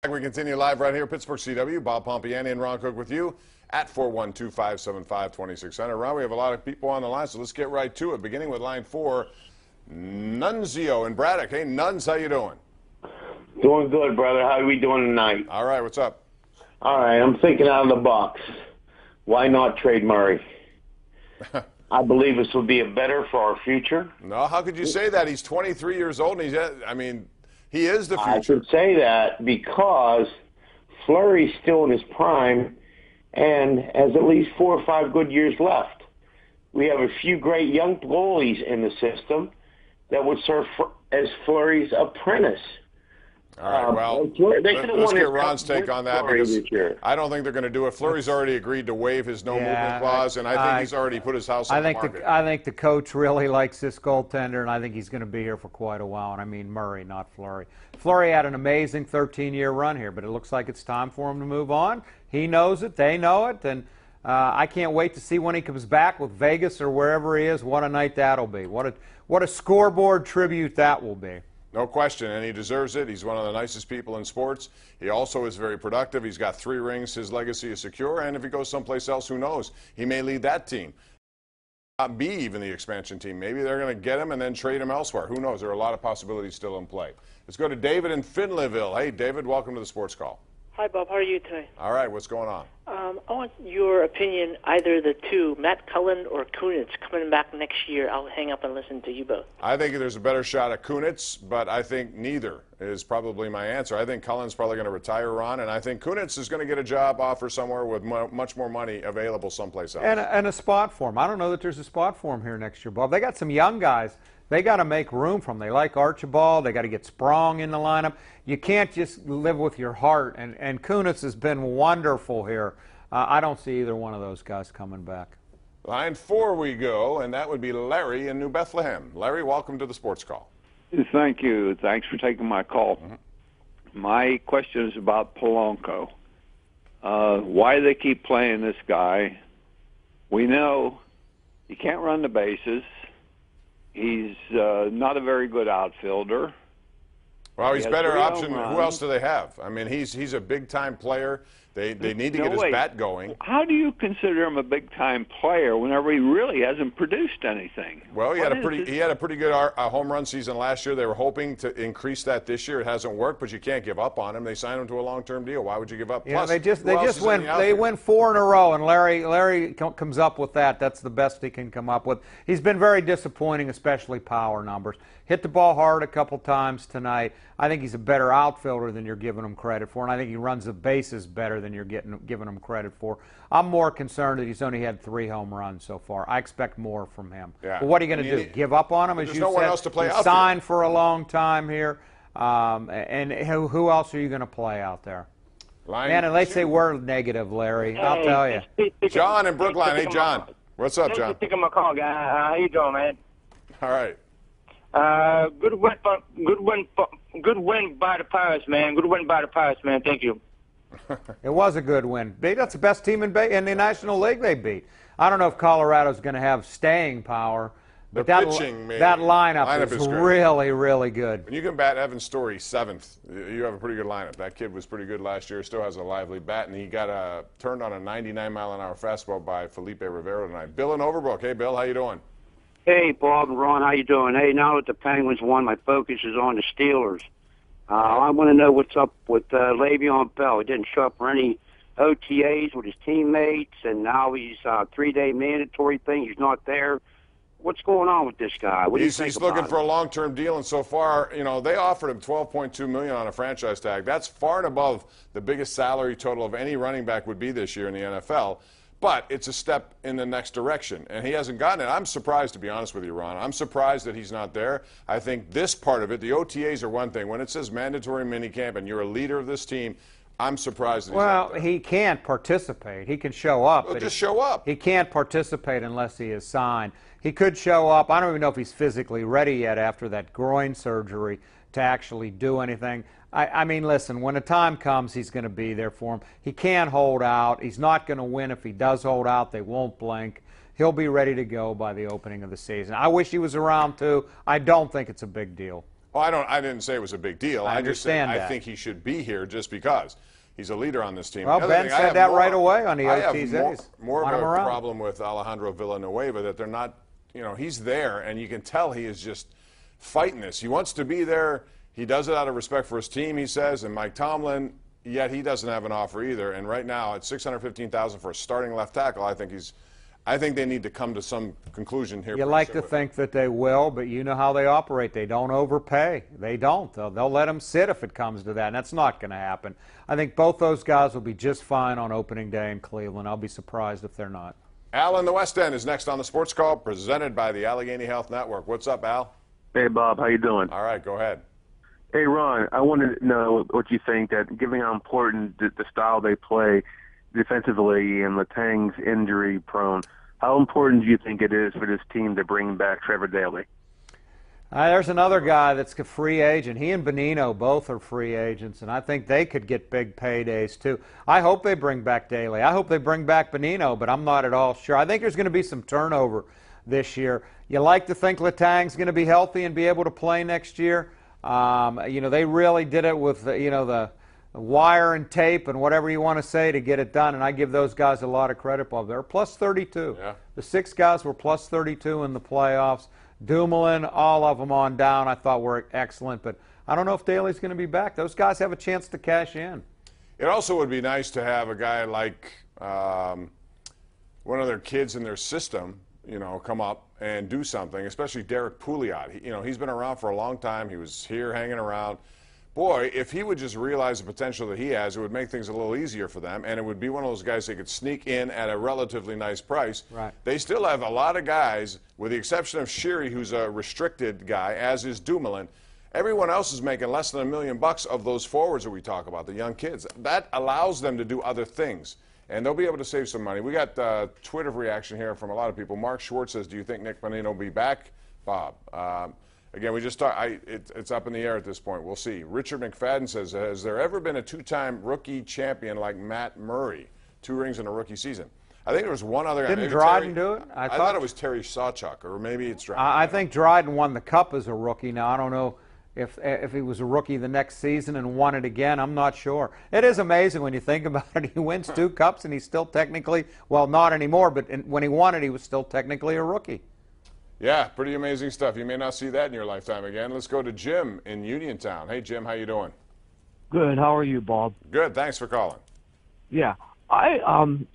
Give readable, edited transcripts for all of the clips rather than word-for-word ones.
We continue live right here, Pittsburgh CW. Bob Pompeani and Ron Cook with you at 412-575-2600. Ron, we have a lot of people on the line, so let's get right to it. Beginning with line 4, Nunzio in Braddock. Hey, Nuns, how you doing? Doing good, brother. How are we doing tonight? All right, what's up? All right, I'm thinking out of the box. Why not trade Murray? I believe this will be better for our future. No, how could you say that? He's 23 years old, and he is the future. I should say that because Fleury's still in his prime and has at least 4 or 5 good years left. We have a few great young goalies in the system that would serve as Fleury's apprentice. All right, well, let's get Ron's take on that because I don't think they're going to do it. Fleury's already agreed to waive his no-movement clause, and I think he's already put his house on the market. I think the coach really likes this goaltender, and I think he's going to be here for quite a while, and I mean Murray, not Fleury. Fleury had an amazing 13-year run here, but it looks like it's time for him to move on. He knows it. They know it, and I can't wait to see when he comes back with Vegas or wherever he is. What a night that'll be. What a scoreboard tribute that will be. No question, and he deserves it. He's one of the nicest people in sports. He also is very productive. He's got 3 rings. His legacy is secure, and if he goes someplace else, who knows? He may lead that team. Not be even the expansion team. Maybe they're going to get him and then trade him elsewhere. Who knows? There are a lot of possibilities still in play. Let's go to David in Finleyville. Hey, David, welcome to the Sports Call. Hi, Bob. How are you today? All right, what's going on? I want your opinion, either the two, Matt Cullen or Kunitz, coming back next year. I'll hang up and listen to you both. I think there's a better shot at Kunitz, but I think neither is probably my answer. I think Cullen's probably going to retire, Ron, and I think Kunitz is going to get a job offer somewhere with much more money available someplace else. And a spot for him. I don't know that there's a spot for him here next year, Bob. They got some young guys. They got to make room for him. They like Archibald. They got to get Sprong in the lineup. You can't just live with your heart, and Kunitz has been wonderful here. I don't see either one of those guys coming back. Line 4 we go, and that would be Larry in New Bethlehem. Larry, welcome to the Sports Call. Thank you. Thanks for taking my call. My question is about Polanco. Why they keep playing this guy? We know he can't run the bases. He's not a very good outfielder. Well, he's better option. Who else do they have? I mean, he's a big-time player. They need to get his bat going. How do you consider him a big-time player whenever he really hasn't produced anything? Well, he had a pretty good home run season last year. They were hoping to increase that this year. It hasn't worked, but you can't give up on him. They signed him to a long-term deal. Why would you give up? Yeah, Plus, they win 4 in a row, and Larry comes up with that. That's the best he can come up with. He's been very disappointing, especially power numbers. Hit the ball hard a couple times tonight. I think he's a better outfielder than you're giving him credit for, and I think he runs the bases better than you're giving him credit for. I'm more concerned that he's only had 3 home runs so far. I expect more from him. Yeah. But what are you going to do? Give up on him? As you no one said, else to play he's signed for a long time here. And who else are you going to play out there? Man, and they say we're negative, Larry. I'll tell you. John in Brookline. Hey, John. What's up, John? Thanks for taking my call, guy. How you doing, man? All right. Good win by the Pirates, man. Good win by the Pirates, man. Thank you. It was a good win. That's the best team in the National League they beat. I don't know if Colorado's going to have staying power, but that lineup is really, really good. When you can bat Evan Story 7th, you have a pretty good lineup. That kid was pretty good last year. Still has a lively bat, and he got turned on a 99-mile-an-hour fastball by Felipe Rivera tonight. Bill in Overbrook. Hey, Bill, how you doing? Hey, Bob and Ron, how you doing? Hey, now that the Penguins won, my focus is on the Steelers. I want to know what's up with Le'Veon Bell. He didn't show up for any OTAs with his teammates, and now he's 3-day mandatory thing. He's not there. What's going on with this guy? What do you think he's looking for a long-term deal, and so far, you know, they offered him $12.2 million on a franchise tag. That's far and above the biggest salary total of any running back would be this year in the NFL. But it's a step in the next direction, and he hasn't gotten it. I'm surprised, to be honest with you, Ron. I'm surprised that he's not there. I think this part of it, the OTAs are one thing. When it says mandatory minicamp and you're a leader of this team, I'm surprised that he's not there. He can't participate. He can show up. Well, just show up. He can't participate unless he is signed. He could show up. I don't even know if he's physically ready yet after that groin surgery to actually do anything. I mean, listen, when the time comes, he's going to be there for him. He can't hold out. He's not going to win. If he does hold out, they won't blink. He'll be ready to go by the opening of the season. I wish he was around, too. I don't think it's a big deal. Oh, I didn't say it was a big deal. I understand just said that. I think he should be here just because he's a leader on this team. Well, Ben said that right away on the OTs. I have more of a problem with Alejandro Villanueva, that they're not, he's there, and you can tell he is just fighting this. He wants to be there. He does it out of respect for his team, he says, and Mike Tomlin, yet he doesn't have an offer either. And right now, at $615,000 for a starting left tackle, I think they need to come to some conclusion here. You like to think that they will, but you know how they operate. They don't overpay. They don't. They'll let them sit if it comes to that, and that's not going to happen. I think both those guys will be just fine on opening day in Cleveland. I'll be surprised if they're not. Al in the West End is next on the Sports Call, presented by the Allegheny Health Network. What's up, Al? Hey, Bob. How you doing? All right, go ahead. Hey, Ron. I wanted to know what you think, that given how important the style they play defensively and Letang's injury prone, how important do you think it is for this team to bring back Trevor Daley? There's another guy that's a free agent. He and Bonino both are free agents, and I think they could get big paydays too. I hope they bring back Daley. I hope they bring back Bonino, but I'm not at all sure. I think there's going to be some turnover this year. You like to think Letang's going to be healthy and be able to play next year. They really did it with the wire and tape and whatever you want to say to get it done, and I give those guys a lot of credit, Bob. They're plus 32. Yeah. The 6 guys were plus 32 in the playoffs. Dumoulin, all of them on down, I thought were excellent, but I don't know if Daley's going to be back. Those guys have a chance to cash in. It also would be nice to have a guy like one of their kids in their system, come up and do something, especially Derek Pouliot. He's been around for a long time. He was here hanging around. Boy, if he would just realize the potential that he has, it would make things a little easier for them, and it would be one of those guys they could sneak in at a relatively nice price. Right. They still have a lot of guys, with the exception of Sheary, who's a restricted guy, as is Dumoulin. Everyone else is making less than $1 million of those forwards that we talk about, the young kids. That allows them to do other things, and they'll be able to save some money. We got Twitter reaction here from a lot of people. Mark Schwartz says, do you think Nick Bonino will be back? Bob. Again, we just talked. It's up in the air at this point. We'll see. Richard McFadden says, has there ever been a 2-time rookie champion like Matt Murray? 2 rings in a rookie season. I think there was one other guy. Didn't Dryden do it? I thought it was Terry Sawchuk, or maybe it's Dryden. I think Dryden won the Cup as a rookie. Now, I don't know if he was a rookie the next season and won it again. I'm not sure. It is amazing when you think about it. He wins 2 Cups, and he's still technically, well, not anymore, but when he won it, he was still technically a rookie. Yeah, pretty amazing stuff. You may not see that in your lifetime again. Let's go to Jim in Uniontown. Hey, Jim, how you doing? Good. How are you, Bob? Good. Thanks for calling. Yeah. I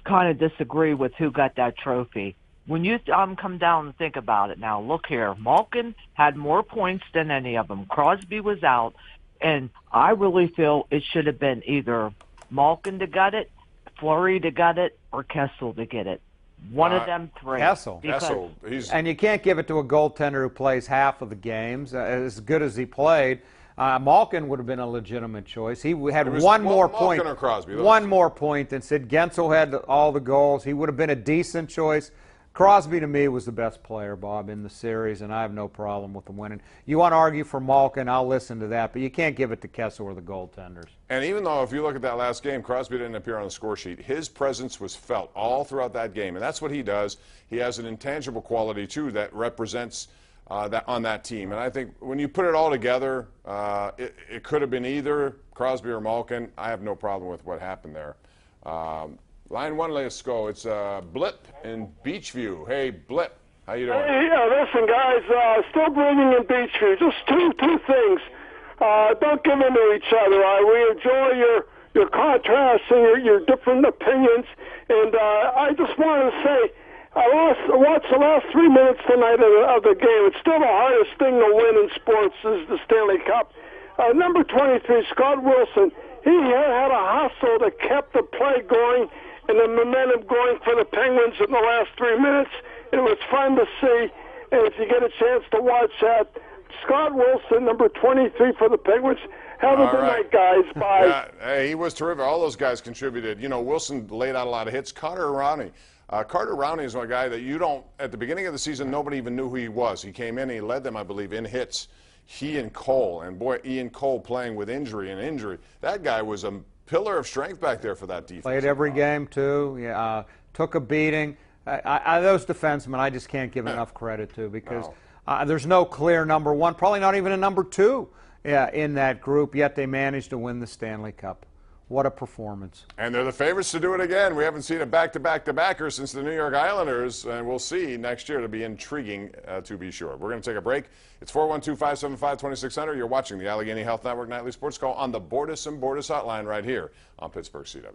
kind of disagree with who got that trophy. When you come down and think about it now, look here. Malkin had more points than any of them. Crosby was out, and I really feel it should have been either Malkin to get it, Fleury to get it, or Kessel to get it. One of them 3. Kessel. And you can't give it to a goaltender who plays half of the games, as good as he played. Malkin would have been a legitimate choice. He had one more point. Malkin or Crosby, one more point than Sid Gensel had all the goals. He would have been a decent choice. Crosby, to me, was the best player, Bob, in the series, and I have no problem with him winning. You want to argue for Malkin, I'll listen to that, but you can't give it to Kessel or the goaltenders. And even though, if you look at that last game, Crosby didn't appear on the score sheet, his presence was felt all throughout that game, and that's what he does. He has an intangible quality, too, that represents that on that team. And I think when you put it all together, it could have been either Crosby or Malkin. I have no problem with what happened there. Line 1, let's go. It's Blip in Beachview. Hey, Blip, how you doing? Hey, listen, guys, still breathing in Beachview. Just two things. Don't give in to each other. We enjoy your contrasts and your different opinions. And I just wanted to say, I watched the last 3 minutes tonight of the game. It's still the hardest thing to win in sports is the Stanley Cup. Number 23, Scott Wilson, he had a hustle that kept the play going and the momentum going for the Penguins in the last 3 minutes. It was fun to see, and if you get a chance to watch that, Scott Wilson, number 23 for the Penguins. Have a good night, guys. Bye. Yeah, hey, he was terrific. All those guys contributed. Wilson laid out a lot of hits. Carter Rowney. Carter Rowney is one guy that you don't, at the beginning of the season, nobody even knew who he was. He came in, he led them, I believe, in hits. He and Cole, and boy, Ian Cole playing with injury. That guy was a pillar of strength back there for that defense. Played every game, too. Yeah, took a beating. Those defensemen, I just can't give enough credit to because There's no clear number one, probably not even a number two in that group, yet they managed to win the Stanley Cup. What a performance. And they're the favorites to do it again. We haven't seen a back-to-back-to-backer since the New York Islanders, and we'll see next year. It'll be intriguing, to be sure. We're going to take a break. It's 412-575-2600. You're watching the Allegheny Health Network Nightly Sports Call on the Bordas & Bordas Hotline right here on Pittsburgh CW.